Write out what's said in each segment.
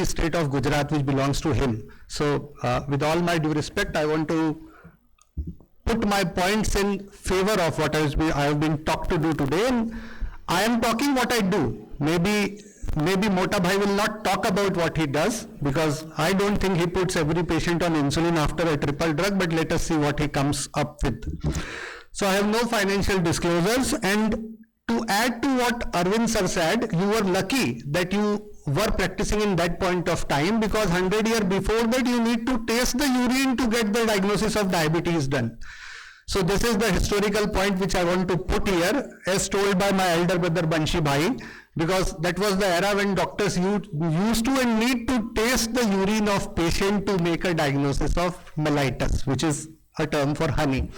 state of Gujarat, which belongs to him. So with all my due respect, I want to put my points in favor of what I have been taught to do today, and I am talking what I do. Maybe Mota Bhai will not talk about what he does, because I don't think he puts every patient on insulin after a triple drug, but let us see what he comes up with. So I have no financial disclosures, and to add to what Arvind sir said, you were lucky that you were practicing in that point of time, because 100 years before that you need to taste the urine to get the diagnosis of diabetes done. So this is the historical point which I want to put here, as told by my elder brother Banshi Bhai, because that was the era when doctors used to and need to taste the urine of patient to make a diagnosis of mellitus, which is a term for honey.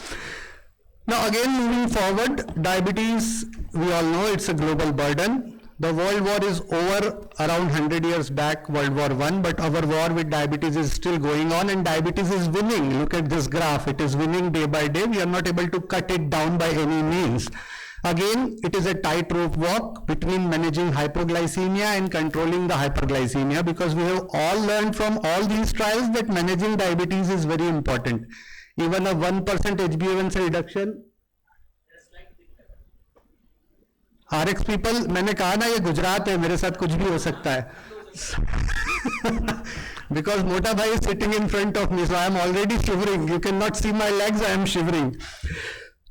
Now again, moving forward, diabetes, we all know it's a global burden. The world war is over around 100 years back, World War I, but our war with diabetes is still going on, and diabetes is winning. Look at this graph, it is winning day by day. We are not able to cut it down by any means. Again, it is a tightrope walk between managing hypoglycemia and controlling the hyperglycemia, because we have all learned from all these trials that managing diabetes is very important. Even a 1% HbA1c reduction. RX people, मैंने कहा ना ये गुजरात है, मेरे साथ कुछ भी हो सकता है. Because Mota Bhai is sitting in front of me, so I am already shivering. You cannot see my legs, I am shivering.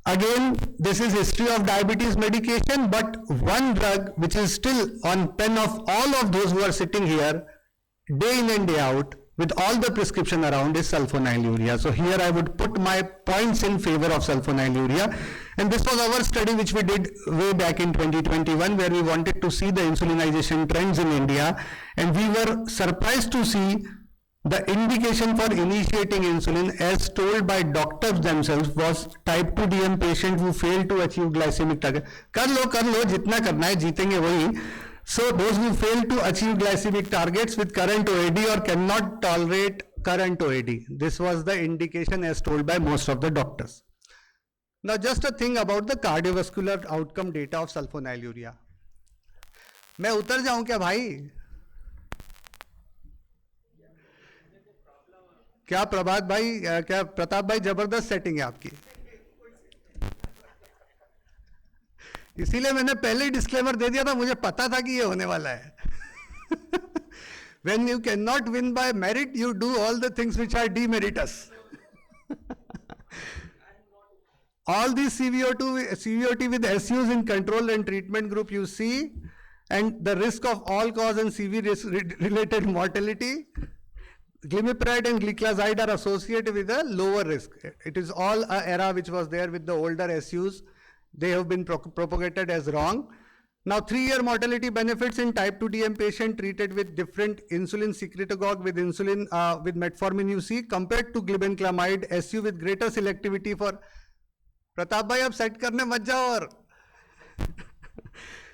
Again, this is history of diabetes medication, but one drug which is still on pen of all of those who are sitting here, day in and day out, with all the prescription around, is sulfonylurea. So here I would put my points in favor of sulfonylurea. And this was our study which we did way back in 2021, where we wanted to see the insulinization trends in India. And we were surprised to see the indication for initiating insulin, as told by doctors themselves, was type 2DM patient who failed to achieve glycemic target. Kar lo, jitna karna hai, jeetenge wahi. So those who fail to achieve glycemic targets with current OAD or cannot tolerate current OAD. This was the indication as told by most of the doctors. Now just a thing about the cardiovascular outcome data of sulfonylurea. मैं उतर जाऊं क्या भाई? क्या प्रभात भाई, क्या प्रताप भाई, जबरदस्त सेटिंग है आपकी. इसीलिए मैंने पहले ही डिस्क्लेमर दे दिया था, मुझे पता था कि ये होने वाला है. When you cannot win by merit, you do all the things which are demeritus. All these CVOT with SUs in control and treatment group you see, and the risk of all cause and CV related mortality. Glimepiride and gliclazide are associated with a lower risk. It is all an era which was there with the older SUs. They have been propagated as wrong. Now 3-year mortality benefits in type 2DM patient treated with different insulin secretagogue with insulin with metformin you see, compared to glibenclamide SU with greater selectivity for. Pratap bhai, ab set karne mat jao aur.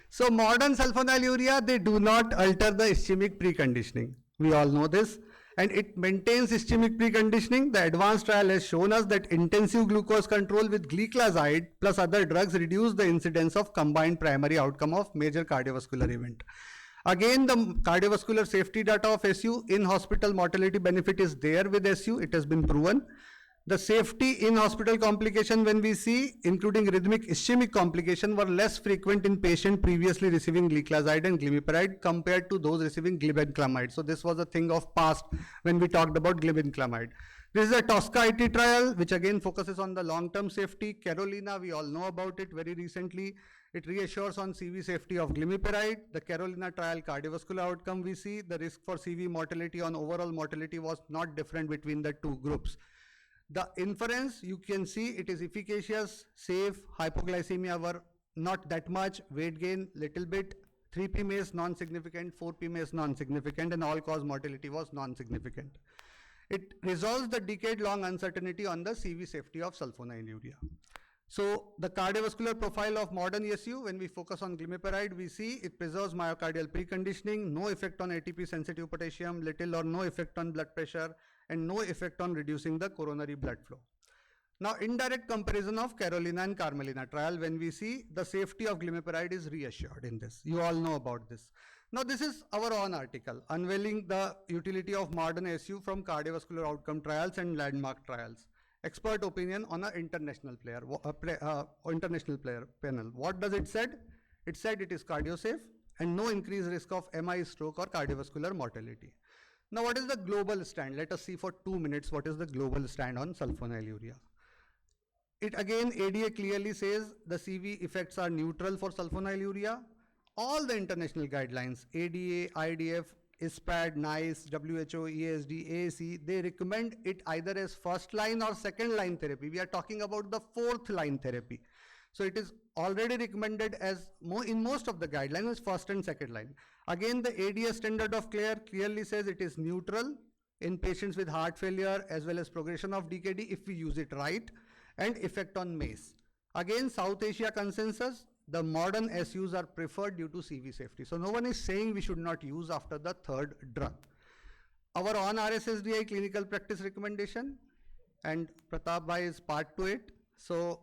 So modern sulfonylurea, they do not alter the ischemic preconditioning. We all know this. And it maintains ischemic preconditioning. The advanced trial has shown us that intensive glucose control with gliclazide plus other drugs reduce the incidence of combined primary outcome of major cardiovascular event. Again, the cardiovascular safety data of SU in hospital mortality benefit is there with SU. It has been proven. The safety in hospital complication when we see, including rhythmic ischemic complication, were less frequent in patient previously receiving gliclazide and glimepiride compared to those receiving glibenclamide. So this was a thing of past when we talked about glibenclamide. This is a Tosca IT trial, which again focuses on the long-term safety. Carolina, we all know about it very recently. It reassures on CV safety of glimepiride. The Carolina trial cardiovascular outcome we see, the risk for CV mortality on overall mortality was not different between the two groups. The inference, you can see it is efficacious, safe, hypoglycemia were not that much, weight gain little bit, 3P MACE non-significant, 4P MACE non-significant, and all-cause mortality was non-significant. It resolves the decade-long uncertainty on the CV safety of sulfonylurea. So the cardiovascular profile of modern ESU, when we focus on glimepiride, we see it preserves myocardial preconditioning, no effect on ATP sensitive potassium, little or no effect on blood pressure, and no effect on reducing the coronary blood flow. Now, indirect comparison of Carolina and Carmelina trial, when we see the safety of glimepiride is reassured in this. You all know about this. Now this is our own article, unveiling the utility of modern SU from cardiovascular outcome trials and landmark trials. Expert opinion on an international player, panel. What does it said? It said it is cardiosafe and no increased risk of MI, stroke or cardiovascular mortality. Now what is the global stand? Let us see for 2 minutes what is the global stand on sulfonylurea. It again, ADA clearly says the CV effects are neutral for sulfonylurea. All the international guidelines, ADA, IDF, ISPAD, NICE, WHO, EASD, AAC, they recommend it either as first line or second line therapy. We are talking about the fourth line therapy. So it is already recommended as in most of the guidelines as first and second line. Again, the ADA standard of care clearly says it is neutral in patients with heart failure as well as progression of DKD if we use it right, and effect on MACE. Again, South Asia consensus, the modern SUs are preferred due to CV safety. So no one is saying we should not use after the third drug. Our on RSSDI clinical practice recommendation, and Pratap Bhai is part to it. So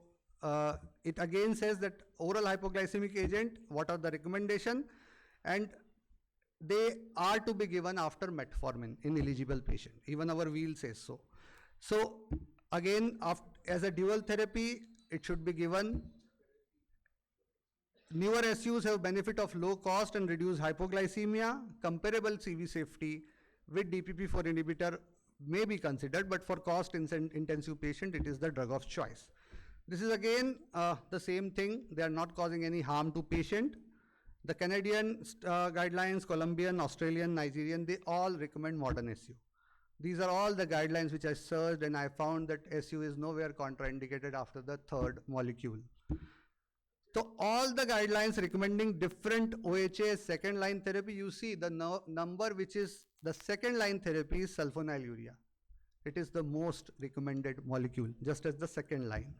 it again says that oral hypoglycemic agent, what are the recommendation, and they are to be given after metformin in eligible patient. Even our wheel says so. So again, as a dual therapy, it should be given. Newer SUs have benefit of low cost and reduced hypoglycemia. Comparable CV safety with DPP-4 inhibitor may be considered, but for cost intensive patient, it is the drug of choice. This is again the same thing. They are not causing any harm to patient. The Canadian guidelines, Colombian, Australian, Nigerian, they all recommend modern SU. These are all the guidelines which I searched, and I found that SU is nowhere contraindicated after the third molecule. So all the guidelines recommending different OHA second line therapy, you see the number which is the second line therapy is sulfonylurea. It is the most recommended molecule, just as the second line.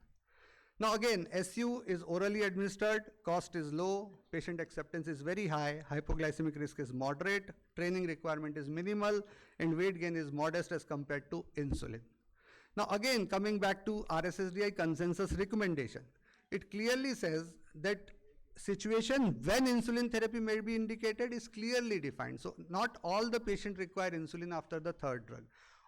Now again, SU is orally administered, cost is low, patient acceptance is very high, hypoglycemic risk is moderate, training requirement is minimal, and weight gain is modest as compared to insulin. Now again, coming back to RSSDI consensus recommendation, it clearly says that situation when insulin therapy may be indicated is clearly defined. So not all the patients require insulin after the third drug.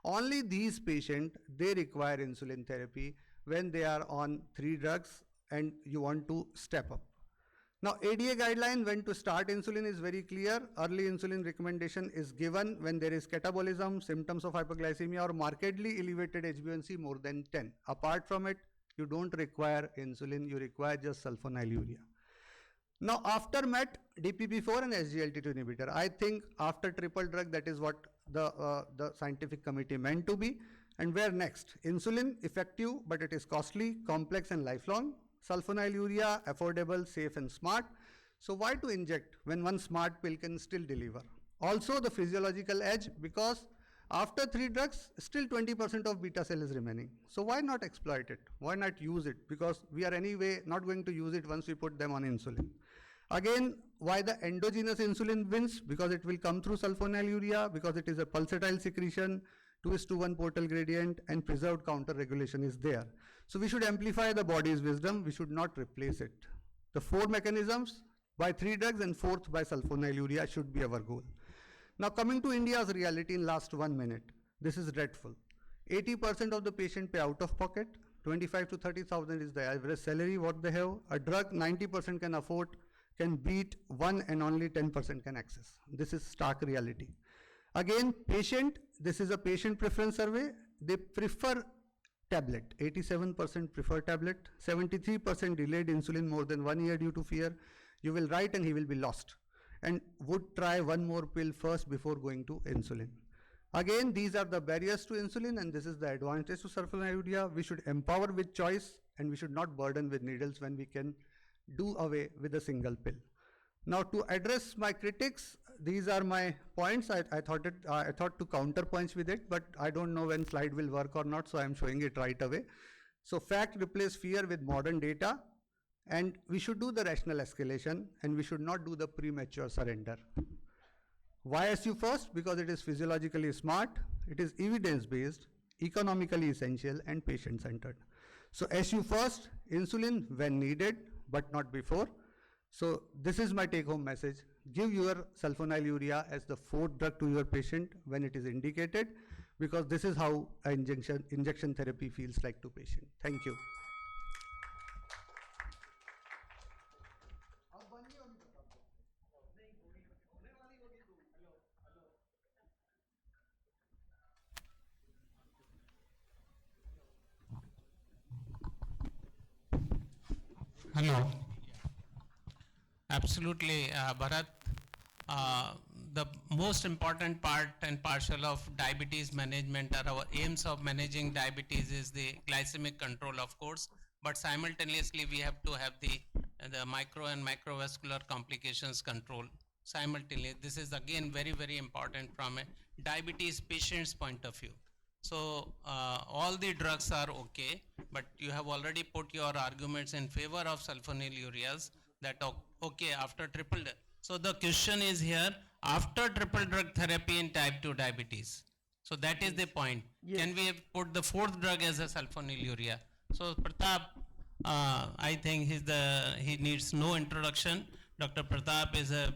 Only these patients, they require insulin therapy when they are on 3 drugs and you want to step up. Now ADA guideline when to start insulin is very clear. Early insulin recommendation is given when there is catabolism, symptoms of hypoglycemia or markedly elevated HbA1c more than 10. Apart from it, you don't require insulin, you require just sulfonylurea. Now after MET, DPP-4 and SGLT2 inhibitor, I think after triple drug, that is what the scientific committee meant to be. And where next? Insulin, effective, but it is costly, complex and lifelong. Sulfonylurea, affordable, safe and smart. So why to inject when one smart pill can still deliver? Also the physiological edge, because after 3 drugs, still 20% of beta cell is remaining. So why not exploit it? Why not use it? Because we are anyway not going to use it once we put them on insulin. Again, why the endogenous insulin wins? Because it will come through sulfonylurea, because it is a pulsatile secretion, 2:1 portal gradient, and preserved counter regulation is there. So we should amplify the body's wisdom, we should not replace it. The 4 mechanisms by 3 drugs and 4th by sulfonylurea should be our goal. Now coming to India's reality in last 1 minute, this is dreadful. 80% of the patient pay out of pocket, 25 to 30,000 is the average salary what they have. A drug 90% can afford, can beat 1 and only 10% can access. This is stark reality. Again, patient, this is a patient preference survey. They prefer tablet, 87% prefer tablet, 73% delayed insulin more than 1 year due to fear. You will write and he will be lost, and would try 1 more pill first before going to insulin. Again, these are the barriers to insulin, and this is the advantage to sulfonylurea. We should empower with choice, and we should not burden with needles when we can do away with a single pill. Now to address my critics, these are my points. I thought to counter points with it, but I don't know when slide will work or not, so I'm showing it right away. So fact replace fear with modern data, and we should do the rational escalation, and we should not do the premature surrender. Why SU first? Because it is physiologically smart, it is evidence-based, economically essential, and patient-centered. So SU first, insulin when needed, but not before. So this is my take-home message. give your sulfonylurea as the fourth drug to your patient when it is indicated, because this is how injection therapy feels like to patient. Thank you. Hello. Absolutely, Bharat. The most important part and partial of diabetes management, or our aims of managing diabetes, is the glycemic control, of course, but simultaneously we have to have the micro and macrovascular complications control simultaneously. This is again very, very important from a diabetes patient's point of view. So all the drugs are okay, but you have already put your arguments in favor of sulfonylureas, that okay after triple. So the question is here, after triple drug therapy in type 2 diabetes. So that is the point. Yes. Can we have put the fourth drug as a sulfonylurea? So Pratap, I think he needs no introduction. Dr. Pratap is a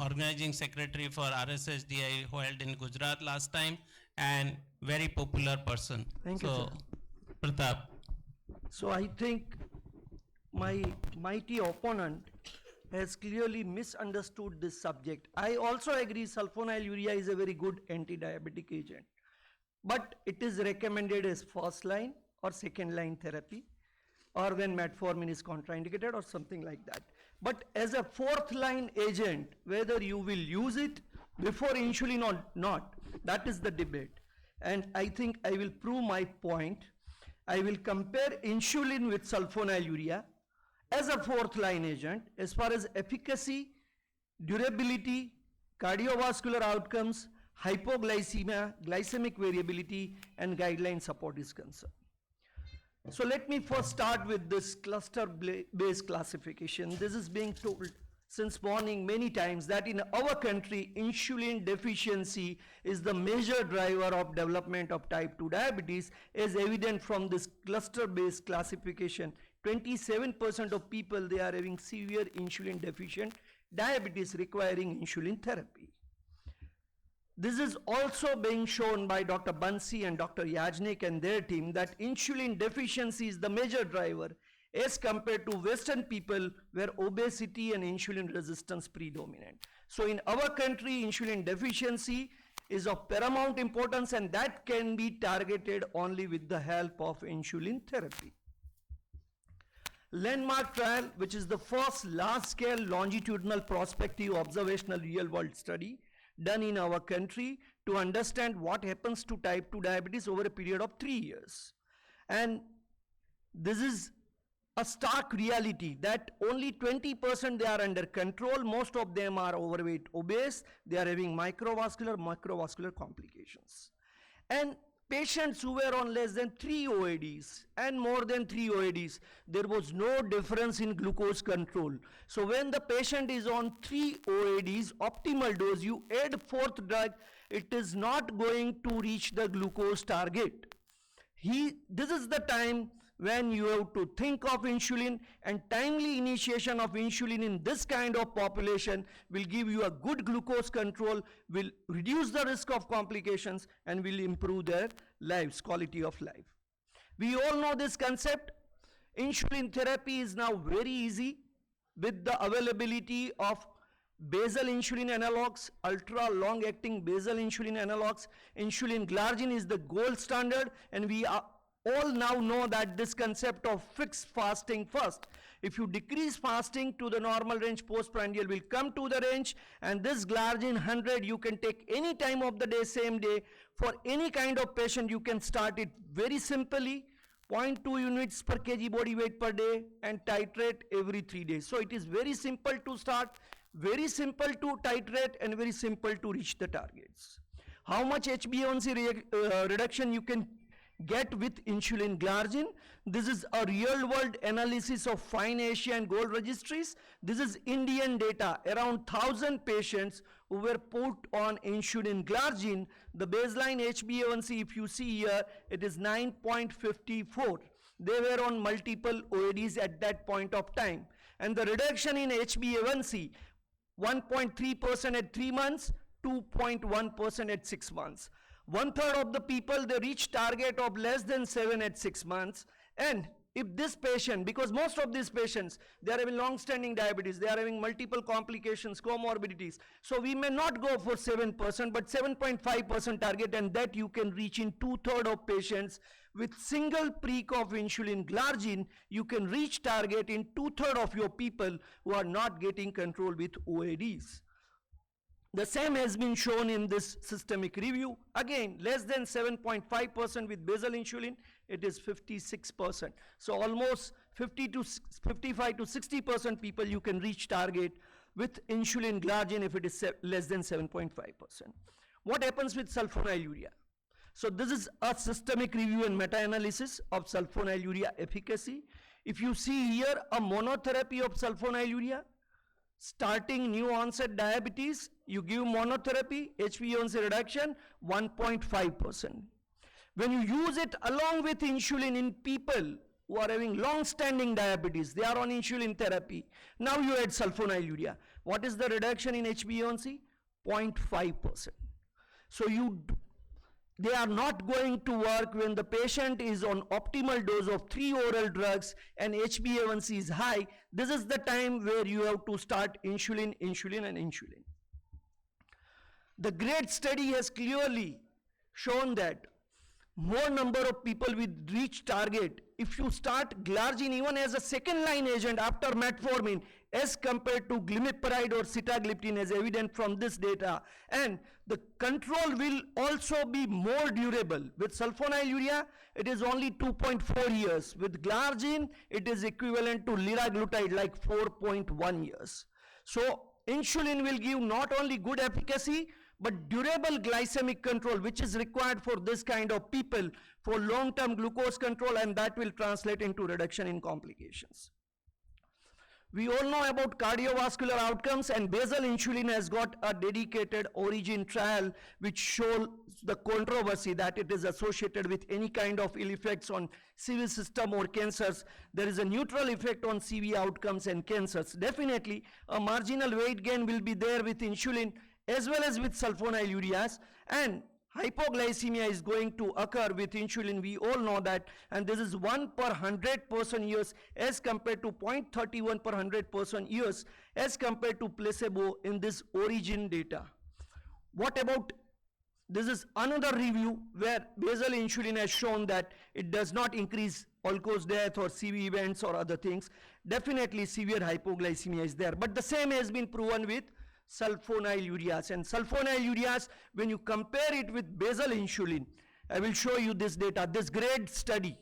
organizing secretary for RSSDI held in Gujarat last time, and very popular person. Thank you, So, sir. Pratap. So I think my mighty opponent has clearly misunderstood this subject. I also agree sulfonylurea is a very good anti-diabetic agent, but it is recommended as first line or second line therapy, or when metformin is contraindicated or something like that. But as a fourth line agent, whether you will use it before insulin or not, that is the debate. And I think I will prove my point. I will compare insulin with sulfonylurea as a fourth line agent as far as efficacy, durability, cardiovascular outcomes, hypoglycemia, glycemic variability, and guideline support is concerned. So let me first start with this cluster-based classification. This is being told since morning many times that in our country, insulin deficiency is the major driver of development of type 2 diabetes, as evident from this cluster-based classification. 27% of people, they are having severe insulin deficient diabetes requiring insulin therapy. This is also being shown by Dr. Bansi and Dr. Yajnik and their team that insulin deficiency is the major driver as compared to Western people where obesity and insulin resistance predominant. So in our country, insulin deficiency is of paramount importance, and that can be targeted only with the help of insulin therapy. Landmark trial, which is the first large-scale longitudinal prospective observational real-world study done in our country to understand what happens to type 2 diabetes over a period of 3 years. And this is a stark reality that only 20% they are under control. Most of them are overweight, obese. They are having macrovascular complications. And patients who were on less than 3 OADs and more than 3 OADs, there was no difference in glucose control. So when the patient is on 3 OADs, optimal dose, you add fourth drug, it is not going to reach the glucose target. This is the time when you have to think of insulin, and timely initiation of insulin in this kind of population will give you a good glucose control, will reduce the risk of complications, and will improve their lives, quality of life. We all know this concept. Insulin therapy is now very easy with the availability of basal insulin analogs, ultra long acting basal insulin analogs. Insulin glargine is the gold standard, and we are all now know that this concept of fixed fasting first. If you decrease fasting to the normal range, postprandial will come to the range, and this glargine 100 you can take any time of the day, same day. For any kind of patient, you can start it very simply, 0.2 units per kg body weight per day, and titrate every 3 days. So it is very simple to start, very simple to titrate, and very simple to reach the targets. How much HbA1c reduction you can get with insulin glargine? This is a real world analysis of Fine Asia and Gold registries. This is Indian data, around 1,000 patients who were put on insulin glargine. The baseline HbA1c, if you see here, it is 9.54. They were on multiple OADs at that point of time. And the reduction in HbA1c 1.3% at 3 months, 2.1% at 6 months. 1/3 of the people, they reach target of less than 7 at 6 months. And if this patient, because most of these patients, they are having long-standing diabetes, they are having multiple complications, comorbidities. So we may not go for 7%, but 7.5% target, and that you can reach in 2/3 of patients. With single peak of insulin glargine, you can reach target in 2/3 of your people who are not getting control with OADs. The same has been shown in this systemic review. Again, less than 7.5% with basal insulin, it is 56%. So almost 55 to 60% people you can reach target with insulin glargine if it is less than 7.5%. What happens with sulfonylurea? So this is a systemic review and meta-analysis of sulfonylurea efficacy. If you see here a monotherapy of sulfonylurea, starting new onset diabetes, you give monotherapy, HbA1c reduction 1.5%. When you use it along with insulin in people who are having long-standing diabetes, they are on insulin therapy, now you add sulfonylurea. What is the reduction in HbA1c? 0.5%. So they are not going to work when the patient is on optimal dose of 3 oral drugs and HbA1c is high. This is the time where you have to start insulin, insulin, and insulin. The GRADE study has clearly shown that more number of people will reach target if you start glargine even as a second line agent after metformin as compared to glimepiride or sitagliptin, as evident from this data. And the control will also be more durable. With sulfonylurea, it is only 2.4 years. With glargine, it is equivalent to liraglutide, like 4.1 years. So insulin will give not only good efficacy, but durable glycemic control, which is required for this kind of people for long-term glucose control, and that will translate into reduction in complications. We all know about cardiovascular outcomes, and basal insulin has got a dedicated origin trial which shows the controversy that it is associated with any kind of ill effects on CV system or cancers. There is a neutral effect on CV outcomes and cancers. Definitely a marginal weight gain will be there with insulin as well as with sulfonylureas, and hypoglycemia is going to occur with insulin. We all know that, and this is 1 per 100% years as compared to 0.31 per 100% years as compared to placebo in this origin data. What about, this is another review where basal insulin has shown that it does not increase all-cause death or CV events or other things. Definitely severe hypoglycemia is there, but the same has been proven with sulfonylureas. And sulfonylureas, when you compare it with basal insulin, I will show you this data, this GRADE study.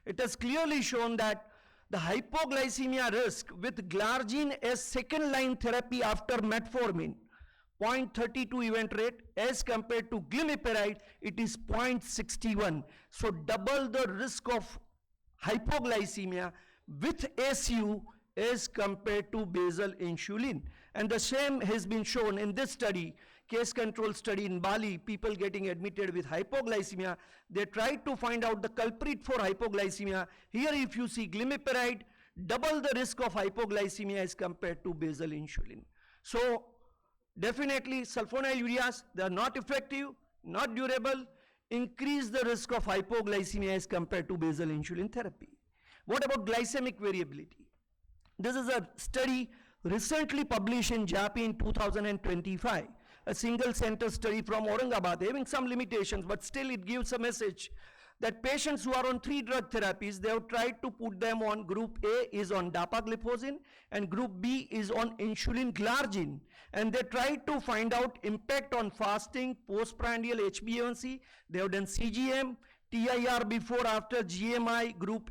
It has clearly shown that the hypoglycemia risk with glargine as second line therapy after metformin, 0.32 event rate, as compared to glimepiride, it is 0.61. So double the risk of hypoglycemia with ACU as compared to basal insulin. And the same has been shown in this study, case control study in Bali, people getting admitted with hypoglycemia. They tried to find out the culprit for hypoglycemia. Here if you see glimepiride, double the risk of hypoglycemia as compared to basal insulin. So definitely sulfonylureas, they are not effective, not durable, increase the risk of hypoglycemia as compared to basal insulin therapy. What about glycemic variability? This is a study recently published in JAPI in 2025, a single center study from Aurangabad, having some limitations, but still it gives a message that patients who are on 3 drug therapies, they have tried to put them on, group A is on dapagliflozin and group B is on insulin glargine, and they tried to find out impact on fasting, postprandial HbA1c. They have done CGM, TIR before, after, GMI group,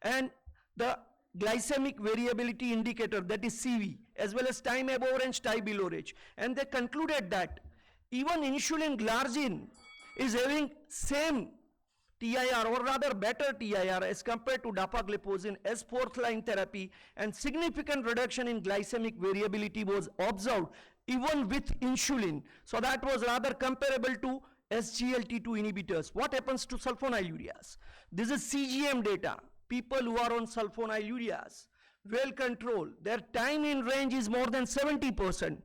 and the glycemic variability indicator, that is CV, as well as time above range, time below range. And they concluded that even insulin glargine is having same TIR, or rather better TIR, as compared to dapagliflozin as 4th line therapy, and significant reduction in glycemic variability was observed even with insulin. So that was rather comparable to SGLT2 inhibitors. What happens to sulfonylureas? This is CGM data. People who are on sulfonylureas well controlled. Their time in range is more than 70%.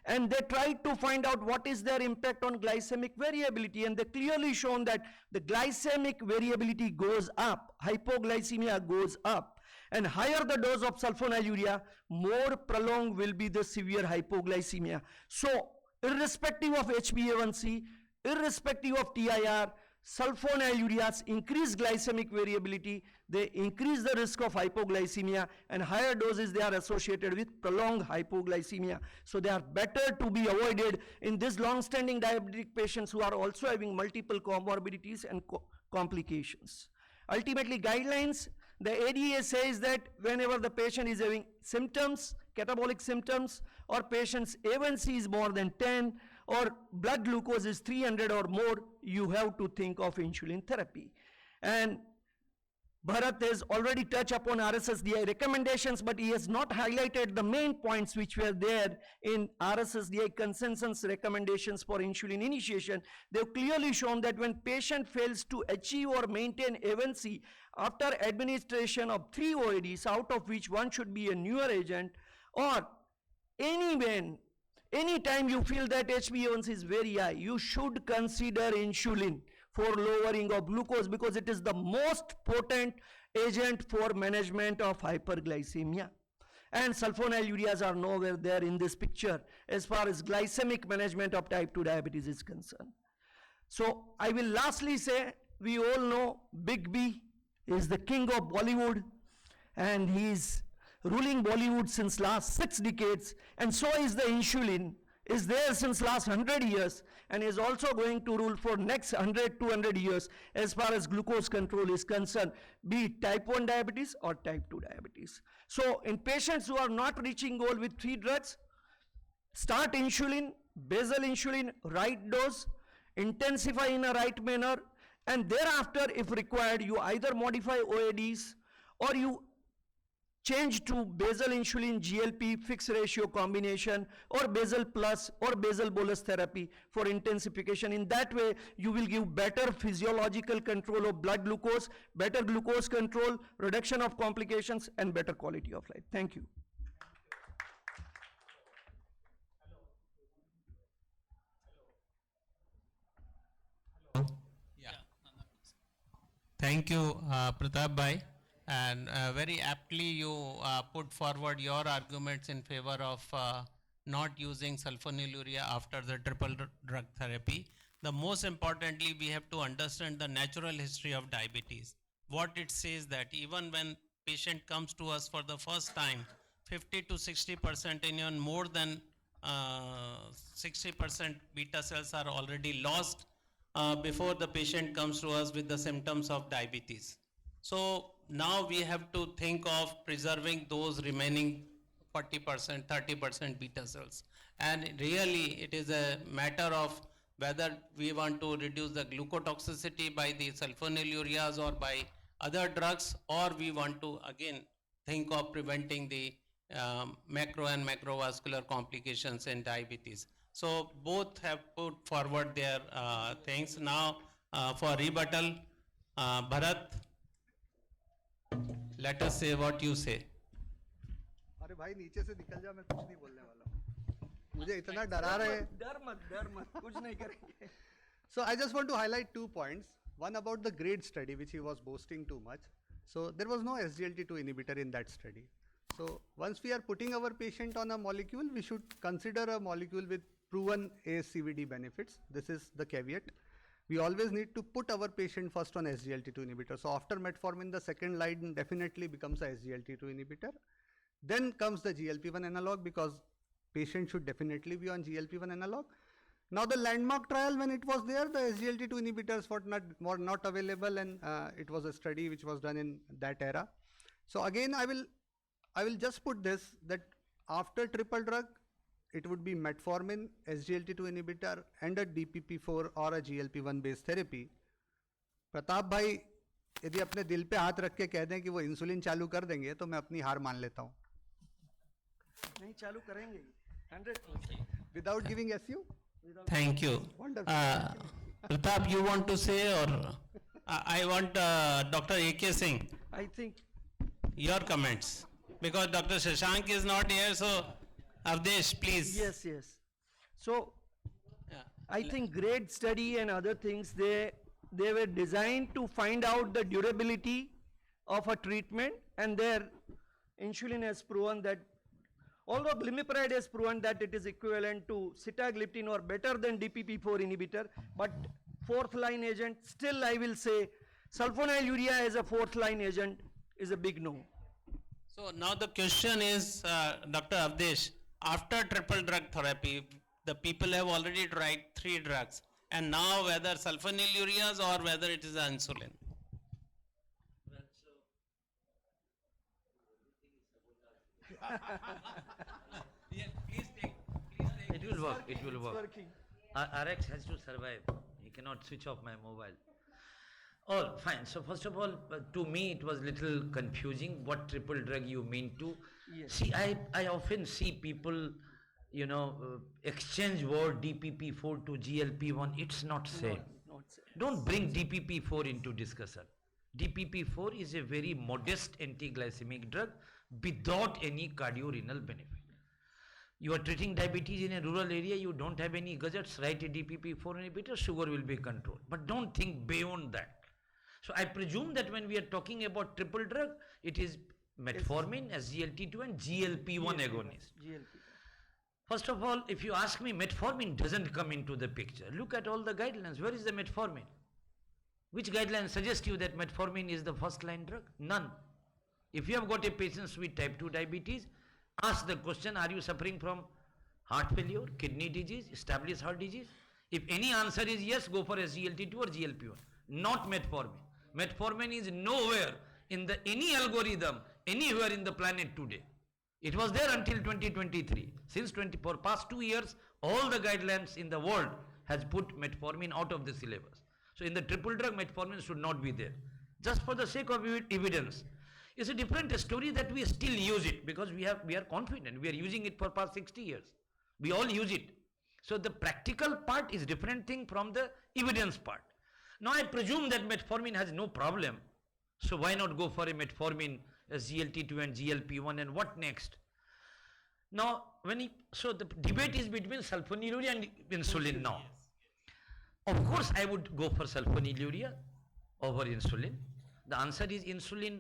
And they tried to find out what is their impact on glycemic variability, and they clearly shown that the glycemic variability goes up, hypoglycemia goes up, and higher the dose of sulfonylurea, more prolonged will be the severe hypoglycemia. So, irrespective of HbA1c, irrespective of TIR, sulfonylureas increase glycemic variability, they increase the risk of hypoglycemia, and higher doses they are associated with prolonged hypoglycemia. So they are better to be avoided in these long-standing diabetic patients who are also having multiple comorbidities and complications. Ultimately, guidelines, the ADA says that whenever the patient is having symptoms, catabolic symptoms, or patient's A1C is more than 10, or blood glucose is 300 or more, you have to think of insulin therapy. And Bharat has already touched upon RSSDI recommendations, but he has not highlighted the main points which were there in RSSDI consensus recommendations for insulin initiation. They've clearly shown that when patient fails to achieve or maintain A1C after administration of 3 OADs, out of which one should be a newer agent, or anytime you feel that HbA1c is very high, you should consider insulin for lowering of glucose, because it is the most potent agent for management of hyperglycemia. And sulfonylureas are nowhere there in this picture as far as glycemic management of type 2 diabetes is concerned. So I will lastly say, we all know Big B is the king of Bollywood, and he is ruling Bollywood since last 6 decades, and so is the insulin, is there since last 100 years, and is also going to rule for next 100, 200 years as far as glucose control is concerned, be it type 1 diabetes or type 2 diabetes. So in patients who are not reaching goal with 3 drugs, start insulin, basal insulin, right dose, intensify in a right manner, and thereafter, if required, you either modify OADs or you change to basal insulin GLP fixed ratio combination, or basal plus or basal bolus therapy for intensification. In that way, you will give better physiological control of blood glucose, better glucose control, reduction of complications, and better quality of life. Thank you. Yeah. Thank you, Pratap Bhai. And very aptly you put forward your arguments in favor of not using sulfonylurea after the triple drug therapy. The most importantly, we have to understand the natural history of diabetes. What it says that even when patient comes to us for the first time, 50 to 60% and even more than 60% beta cells are already lost before the patient comes to us with the symptoms of diabetes. So now we have to think of preserving those remaining 40%, 30% beta cells. And really it is a matter of whether we want to reduce the glucotoxicity by the sulfonylureas or by other drugs, or we want to again think of preventing the macro and macrovascular complications in diabetes. So both have put forward their things. Now for rebuttal, Bharat, let us say what you say. अरे भाई नीचे से निकल जा, मैं कुछ नहीं बोलने वाला हूँ, मुझे इतना डरा रहे हैं. डर मत, कुछ नहीं करेंगे. So I just want to highlight 2 points. One about the GRADE study, which he was boasting too much. So there was no SGLT2 inhibitor in that study. So once we are putting our patient on a molecule, we should consider a molecule with proven ASCVD benefits. This is the caveat. We always need to put our patient first on SGLT2 inhibitor. So after metformin, the second line definitely becomes a SGLT2 inhibitor. Then comes the GLP-1 analog, because patient should definitely be on GLP-1 analog. Now the landmark trial, when it was there, the SGLT2 inhibitors were not available, and it was a study which was done in that era. So again, I will just put this, that after triple drug, it would be metformin, SGLT2 inhibitor, and a DPP4 or a GLP-1 based therapy. Pratap भाई यदि अपने दिल पे हाथ रख के कह दें कि वो इंसुलिन चालू कर देंगे, तो मैं अपनी हार मान लेता हूँ. नहीं चालू करेंगे 100%. Without giving SU? Thank you. Wonderful. Pratap, you want to say, or I want Dr. A.K. Singh, I think your comments. Because Dr. Shashank is not here, so Avdesh, please. Yes, yes. So Yeah. I think great study and other things, they were designed to find out the durability of a treatment, and their insulin has proven that, although glimepiride has proven that it is equivalent to sitagliptin or better than DPP-4 inhibitor, but fourth line agent, still I will say sulfonylurea as a fourth line agent is a big no. So now the question is, Dr. Avdesh, after triple drug therapy, the people have already tried 3 drugs, and now whether sulfonylureas or whether it is insulin. It will work, it will It's work. working. RX has to survive. He cannot switch off my mobile. Oh, fine. So first of all, to me it was little confusing what triple drug you mean to. Yes. See, I often see people, exchange word DPP-4 to GLP-1. It's not same. Not say. Don't bring DPP-4 into discussion. DPP-4 is a very modest anti-glycemic drug without any cardiorenal benefit. You are treating diabetes in a rural area, you don't have any gadgets, write a DPP-4 inhibitor, sugar will be controlled. But don't think beyond that. So I presume that when we are talking about triple drug, it is metformin, SGLT2 and GLP-1 agonist. GLP. First of all, if you ask me, metformin doesn't come into the picture. Look at all the guidelines. Where is the metformin? Which guidelines suggest you that metformin is the first line drug? None. If you have got a patient with type 2 diabetes, ask the question, are you suffering from heart failure, kidney disease, established heart disease? If any answer is yes, go for SGLT2 or GLP-1, not metformin. Metformin is nowhere in the any algorithm anywhere in the planet today. It was there until 2023. Since for past 2 years, all the guidelines in the world has put metformin out of the syllabus. So in the triple drug, metformin should not be there. Just for the sake of evidence. It's a different story that we still use it because we are confident. We are using it for past 60 years. We all use it. So the practical part is different thing from the evidence part. Now I presume that metformin has no problem. So why not go for a metformin, a GLT2 and GLP-1, and what next? Now so the debate is between sulfonylurea and insulin now. Of course I would go for sulfonylurea over insulin. The answer is insulin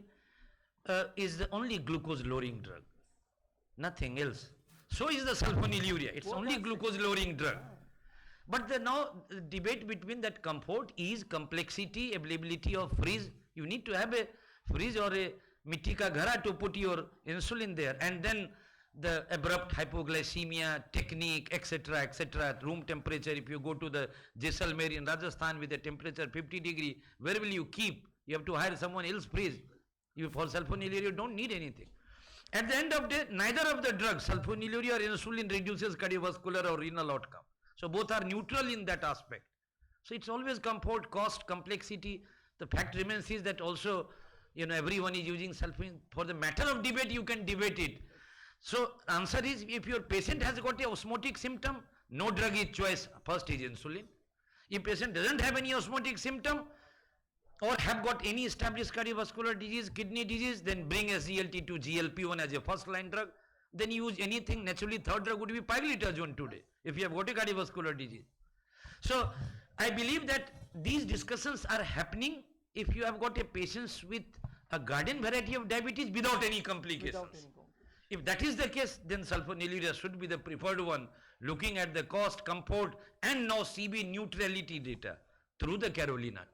is the only glucose lowering drug, nothing else. So is the sulfonylurea, it's only glucose lowering drug. But now the debate between that comfort, ease, complexity, availability of freeze. You need to have a freeze or a mitika ghara to put your insulin there, and then the abrupt hypoglycemia technique, etc., room temperature. If you go to the Jaisalmer in Rajasthan with a temperature 50 degree, where will you keep? You have to hire someone else freeze. You for sulfonylurea you don't need anything. At the end of the day, neither of the drugs, sulfonylurea or insulin, reduces cardiovascular or renal outcome. So both are neutral in that aspect. So it's always comfort, cost, complexity. The fact remains is that also, everyone is using sulfonylurea. For the matter of debate, you can debate it. So answer is, if your patient has got a osmotic symptom, no drug is choice. First is insulin. If patient doesn't have any osmotic symptom, or have got any established cardiovascular disease, kidney disease, then bring SGLT2, GLP-1 as a first line drug. Then use anything. Naturally, third drug would be pioglitazone today, if you have got a cardiovascular disease. So, I believe that these discussions are happening if you have got a patient with a garden variety of diabetes without any complications. If that is the case, then sulfonylurea should be the preferred one, looking at the cost, comfort, and now CB neutrality data through the Carolina trial.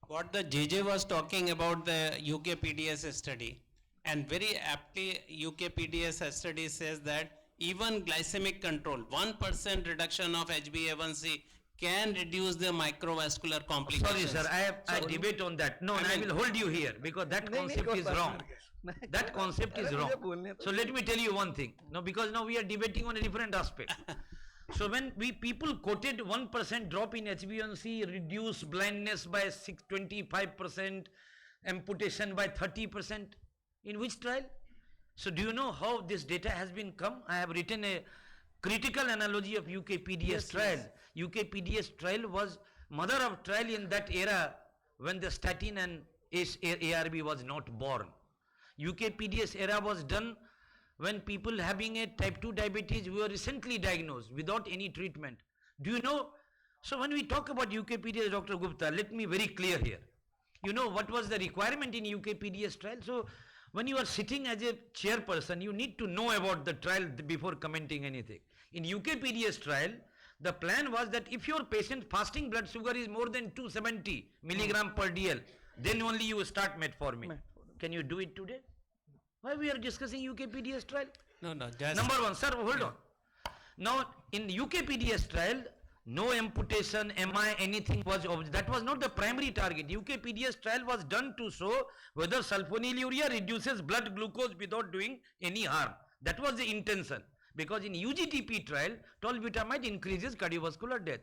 What the JJ was talking about the UK PDS study, and very aptly UK PDS study says that even glycemic control, 1% reduction of HbA1c can reduce the microvascular complications. Sorry sir, I debate on that. No, I will hold you here because that concept is wrong. That concept is wrong. So let me tell you one thing. No, because now we are debating on a different aspect. So when people quoted 1% drop in HbA1c, reduce blindness by 25%, amputation by 30%, in which trial? So do you know how this data has been come? I have written a critical analogy of UK PDS trial. Yes. UK PDS trial was mother of trial in that era when the statin and ARB was not born. UK PDS era was done when people having a type 2 diabetes who were recently diagnosed without any treatment. Do you know? So when we talk about UKPDS, Dr. Gupta, let me very clear here. You know what was the requirement in UKPDS trial? So when you are sitting as a chairperson, you need to know about the trial before commenting anything. In UKPDS trial, the plan was that if your patient fasting blood sugar is more than 270 milligram per DL, then only you start metformin. Can you do it today? Why we are discussing UKPDS trial? No, no, just. Number one, sir, hold on. Now, in UKPDS trial, no amputation, MI, anything was, that was not the primary target. UKPDS trial was done to show whether sulfonylurea reduces blood glucose without doing any harm. That was the intention. Because in UGTP trial, tolbutamide increases cardiovascular death.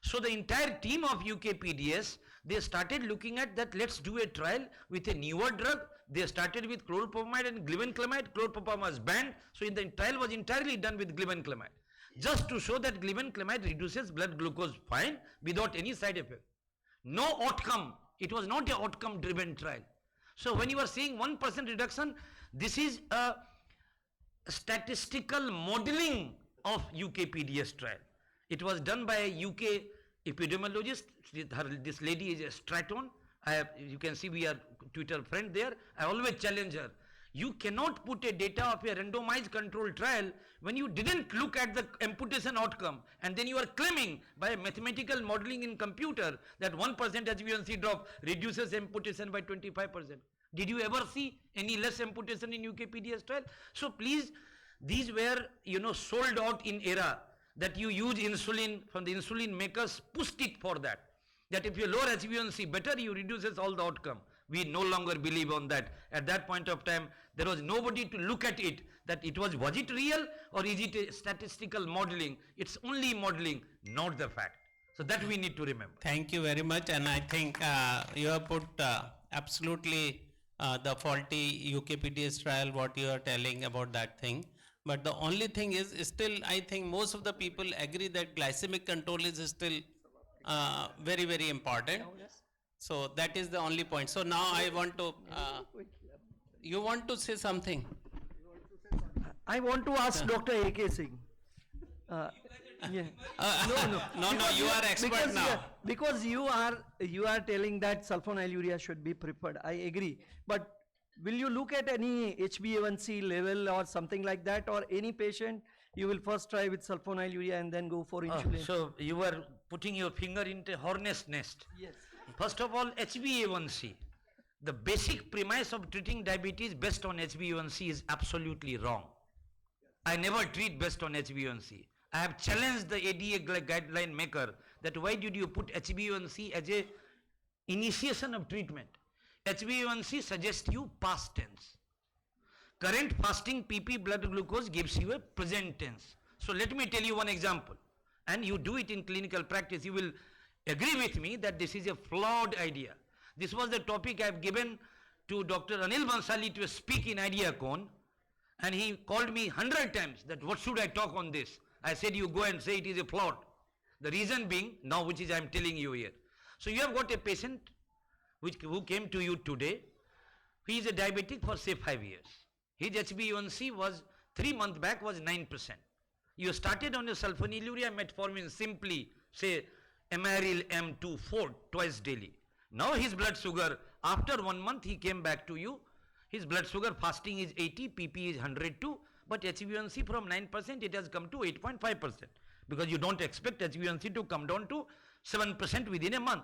So the entire team of UKPDS, they started looking at that, let's do a trial with a newer drug. They started with chlorpropamide and glibenclamide. Chlorpropamide was banned. So the trial was entirely done with glibenclamide. Just to show that glibenclamide reduces blood glucose fine without any side effect. No outcome. It was not an outcome driven trial. So when you are saying 1% reduction, this is a statistical modeling of UKPDS trial. It was done by a UK epidemiologist. This lady is a Stratton. You can see we are Twitter friend there. I always challenge her. You cannot put a data of a randomized control trial when you didn't look at the amputation outcome, and then you are claiming by mathematical modeling in computer that 1% HbA1c drop reduces amputation by 25%. Did you ever see any less amputation in UKPDS trial? So please, these were, sold out in era that you use insulin from the insulin makers, pushed it for that. That if you lower HbA1c better, you reduces all the outcome. We no longer believe on that. At that point of time, there was nobody to look at it, that it was it real or is it a statistical modeling? It's only modeling, not the fact. So that we need to remember. Thank you very much, and I think you have put absolutely the faulty UKPDS trial, what you are telling about that thing. But the only thing is still, I think most of the people agree that glycemic control is still very, very important. So that is the only point. So now I want to, you want to say something? I want to ask Dr. A.K. Singh. Yeah. No, you are expert because, now. Because you are telling that sulfonylurea should be preferred. I agree. But will you look at any HbA1c level or something like that, or any patient you will first try with sulfonylurea and then go for insulin? So you are putting your finger into hornet's nest. Yes. First of all, HbA1c. The basic premise of treating diabetes based on HbA1c is absolutely wrong. I never treat based on HbA1c. I have challenged the ADA guideline maker that why did you put HbA1c as a initiation of treatment? HbA1c suggests you past tense. Current fasting PP blood glucose gives you a present tense. So let me tell you one example, and you do it in clinical practice. You will agree with me that this is a flawed idea. This was the topic I have given to Dr. Anil Bansali to speak in DiaObecon, and he called me 100 times that what should I talk on this. I said you go and say it is a flawed. The reason being, now which is I am telling you here. So you have got a patient who came to you today. He is a diabetic for say 5 years. His HbA1c was 3 months back was 9%. You started on a sulfonylurea metformin simply, say Amaril M24 twice daily. Now his blood sugar, after 1 month he came back to you. His blood sugar fasting is 80, PP is 102, but HbA1c from 9% it has come to 8.5%, because you don't expect HbA1c to come down to 7% within a month.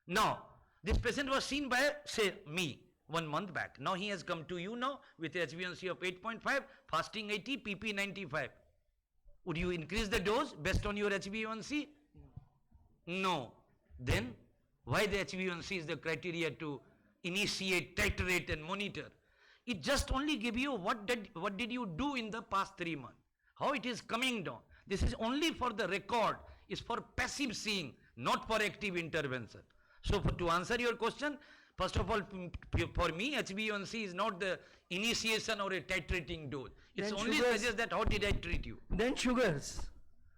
Now this patient was seen by say me 1 month back. Now he has come to you now with HbA1c of 8.5, fasting 80, PP 95. Would you increase the dose based on your HbA1c? No. Then why the HbA1c is the criteria to initiate, titrate and monitor? It just only give you what did you do in the past 3 months, how it is coming down. This is only for the record, is for passive seeing, not for active intervention. So to answer your question, first of all, for me HbA1c is not the initiation or a titrating dose. It's Then only sugars- suggests that how did I treat you. Then sugars.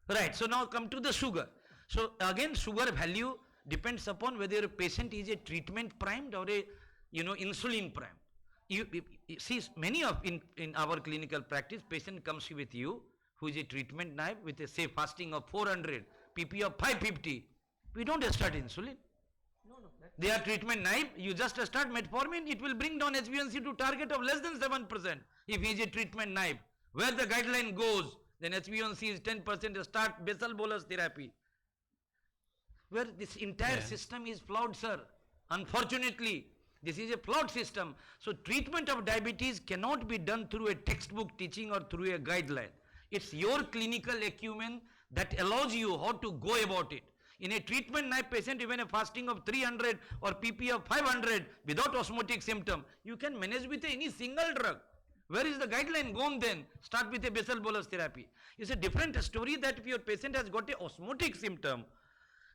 Right, so now come to the sugar. So again, sugar value depends upon whether a patient is a treatment primed or a insulin primed. see, many of, in our clinical practice, patient comes with you, who is a treatment naive with a, say, fasting of 400, PP of 550. We don't start insulin. They are treatment naive, you just start metformin, it will bring down HbA1c to target of less than 7%, if he is a treatment naive. Where the guideline goes, then HbA1c is 10%, start basal bolus therapy. Where this entire system is flawed, sir. Unfortunately, this is a flawed system. So treatment of diabetes cannot be done through a textbook teaching or through a guideline. It's your clinical acumen that allows you how to go about it. In a treatment naive patient, even a fasting of 300 or PP of 500 without osmotic symptom, you can manage with any single drug. Where is the guideline gone then? Start with a basal bolus therapy. It's a different story that if your patient has got a osmotic symptom,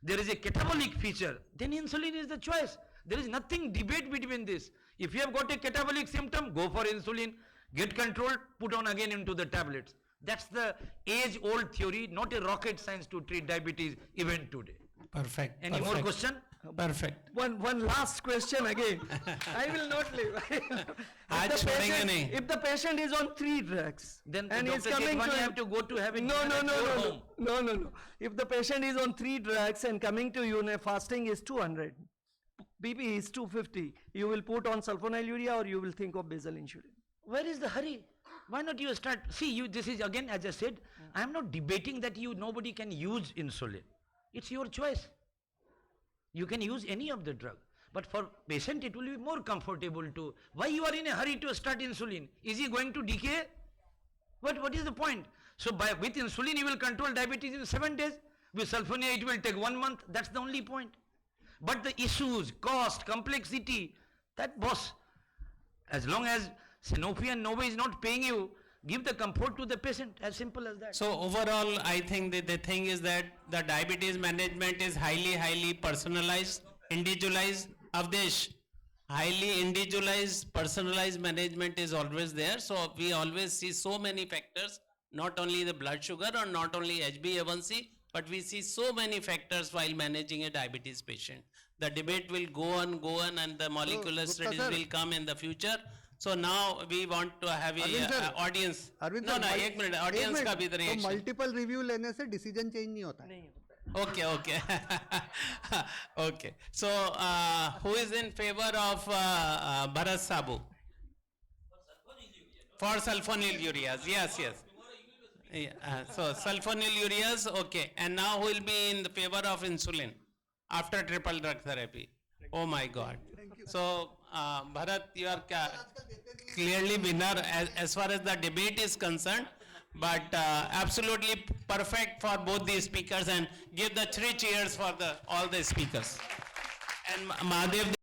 there is a catabolic feature, then insulin is the choice. There is nothing debate between this. If you have got a catabolic symptom, go for insulin. Get controlled, put on again into the tablets. That's the age-old theory, not a rocket science to treat diabetes even today. Perfect. Any more question? Perfect. One last question again. I will not leave. If the patient is on 3 drugs, Then and Dr. is coming Jethwani to have to go to have it no, done no, at no, your no, home. no, no, no. If the patient is on 3 drugs and coming to you, fasting is 200, BP is 250, you will put on sulfonylurea or you will think of basal insulin. Where is the hurry? Why not you start? See, you. This is again, as I said, I am not debating that nobody can use insulin. It's your choice. You can use any of the drug. But for patient, it will be more comfortable to. Why you are in a hurry to start insulin? Is he going to decay? What is the point? So with insulin, you will control diabetes in 7 days. With sulfonylurea, it will take 1 month. That's the only point. But the issues, cost, complexity, that boss, as long as Sanofi and Novo is not paying you, give the comfort to the patient, as simple as that. So overall, I think that the thing is that the diabetes management is highly personalized, individualized. Avdesh, highly individualized, personalized management is always there. So we always see so many factors, not only the blood sugar or not only HbA1c, but we see so many factors while managing a diabetes patient. The debate will go on and the molecular Gupta studies sir. will come in the future. So now we want to have Arvind a sir, audience. Arvind No, sir, no, एक minute, audience का भी the तो reaction. Multiple review लेने से decision change नहीं होता है. Okay. Okay. So, who is in favor of Bharat Sabu? For sulfonylureas, yes. Yeah, so sulfonylureas, okay. And now who will be in the favor of insulin after triple drug therapy? Oh my God. So, Bharat, you are clearly winner as far as the debate is concerned. But absolutely perfect for both the speakers, and give the 3 cheers for all the speakers. And Mahadev.